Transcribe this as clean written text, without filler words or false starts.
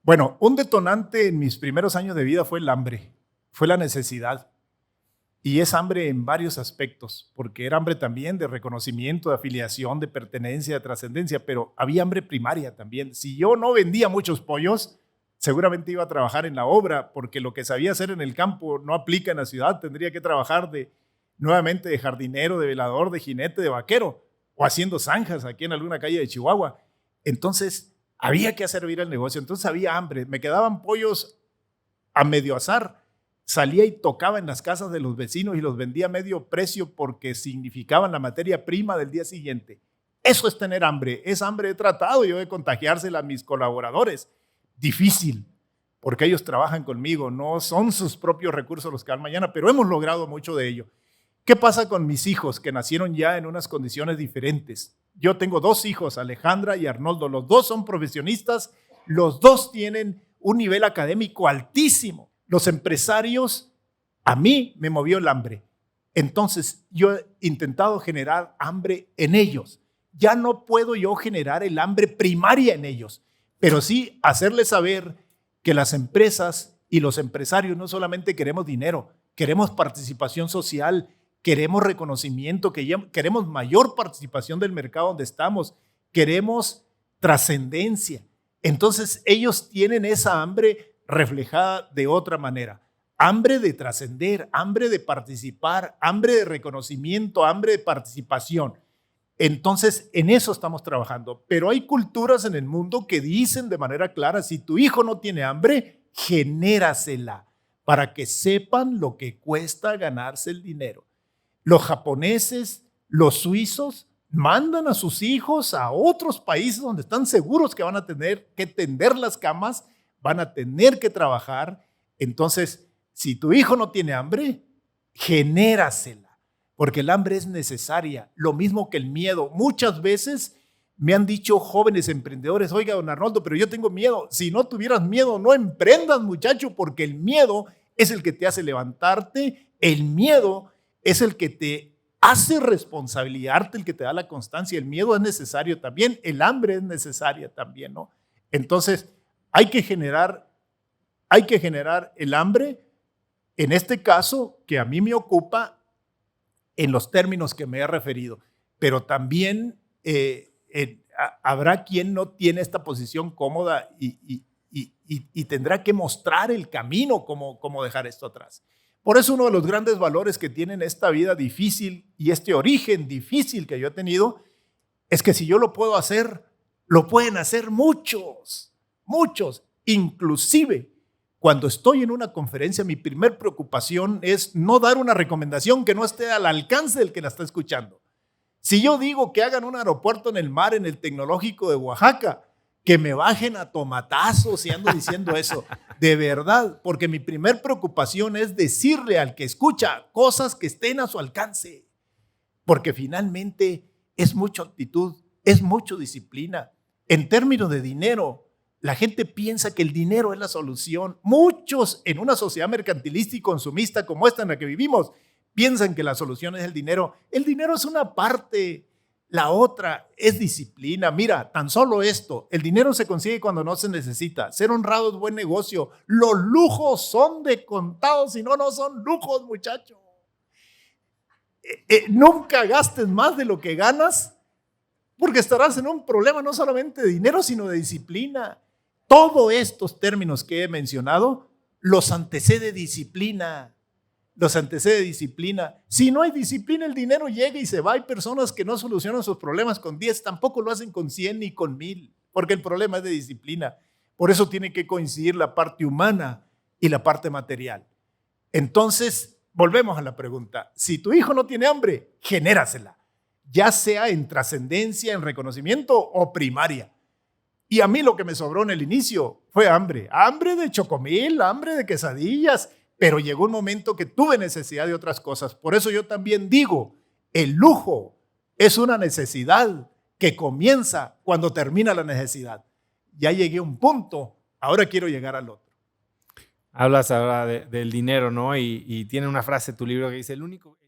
Bueno, un detonante en mis primeros años de vida fue el hambre, fue la necesidad. Y es hambre en varios aspectos, porque era hambre también de reconocimiento, de afiliación, de pertenencia, de trascendencia, pero había hambre primaria también. Si yo no vendía muchos pollos, seguramente iba a trabajar en la obra, porque lo que sabía hacer en el campo no aplica en la ciudad. Tendría que trabajar nuevamente de jardinero, de velador, de jinete, de vaquero, o haciendo zanjas aquí en alguna calle de Chihuahua. Entonces, había que hacer vir el negocio. Entonces había hambre. Me quedaban pollos a medio azar. Salía y tocaba en las casas de los vecinos y los vendía a medio precio porque significaban la materia prima del día siguiente. Eso es tener hambre. Es hambre he tratado yo de contagiársela a mis colaboradores. Difícil, porque ellos trabajan conmigo, no son sus propios recursos los que dan mañana, pero hemos logrado mucho de ello. ¿Qué pasa con mis hijos que nacieron ya en unas condiciones diferentes? Yo tengo dos hijos, Alejandra y Arnoldo. Los dos son profesionistas, los dos tienen un nivel académico altísimo. Los empresarios, a mí me movió el hambre. Entonces, yo he intentado generar hambre en ellos. Ya no puedo yo generar el hambre primaria en ellos, pero sí hacerles saber que las empresas y los empresarios no solamente queremos dinero, queremos participación social, queremos reconocimiento, queremos mayor participación del mercado donde estamos, queremos trascendencia. Entonces, ellos tienen esa hambre reflejada de otra manera. Hambre de trascender, hambre de participar, hambre de reconocimiento, hambre de participación. Entonces, en eso estamos trabajando. Pero hay culturas en el mundo que dicen de manera clara, si tu hijo no tiene hambre, genérasela para que sepan lo que cuesta ganarse el dinero. Los japoneses, los suizos, mandan a sus hijos a otros países donde están seguros que van a tener que tender las camas, van a tener que trabajar. Entonces, si tu hijo no tiene hambre, genérasela, porque el hambre es necesaria, lo mismo que el miedo. Muchas veces me han dicho jóvenes emprendedores, oiga, don Arnoldo, pero yo tengo miedo. Si no tuvieras miedo, no emprendas, muchacho, porque el miedo es el que te hace levantarte, el miedo es el que te hace responsabilizarte, el que te da la constancia. El miedo es necesario también, el hambre es necesaria también, ¿no? Entonces, hay que generar el hambre, en este caso, que a mí me ocupa en los términos que me he referido, pero también habrá quien no tiene esta posición cómoda y tendrá que mostrar el camino, cómo dejar esto atrás. Por eso uno de los grandes valores que tienen esta vida difícil y este origen difícil que yo he tenido es que si yo lo puedo hacer, lo pueden hacer muchos, muchos. Inclusive, cuando estoy en una conferencia, mi primer preocupación es no dar una recomendación que no esté al alcance del que la está escuchando. Si yo digo que hagan un aeropuerto en el mar, en el tecnológico de Oaxaca, que me bajen a tomatazos y ando diciendo eso, de verdad, porque mi primer preocupación es decirle al que escucha cosas que estén a su alcance, porque finalmente es mucha actitud, es mucha disciplina. En términos de dinero, la gente piensa que el dinero es la solución. Muchos en una sociedad mercantilista y consumista como esta en la que vivimos piensan que la solución es el dinero. El dinero es una parte, la otra es disciplina. Mira, tan solo esto, el dinero se consigue cuando no se necesita. Ser honrado es buen negocio. Los lujos son de contado, si no, no son lujos, muchacho. Nunca gastes más de lo que ganas, porque estarás en un problema no solamente de dinero, sino de disciplina. Todos estos términos que he mencionado los antecede disciplina. Los antecede disciplina. Si no hay disciplina, el dinero llega y se va. Hay personas que no solucionan sus problemas con 10, tampoco lo hacen con 100 ni con 1000, porque el problema es de disciplina. Por eso tiene que coincidir la parte humana y la parte material. Entonces, volvemos a la pregunta. Si tu hijo no tiene hambre, genérasela, ya sea en trascendencia, en reconocimiento o primaria. Y a mí lo que me sobró en el inicio fue hambre. Hambre de chocomil, hambre de quesadillas. Pero llegó un momento que tuve necesidad de otras cosas. Por eso yo también digo, el lujo es una necesidad que comienza cuando termina la necesidad. Ya llegué a un punto, ahora quiero llegar al otro. Hablas ahora del dinero, ¿no? Y tiene una frase en tu libro que dice, el único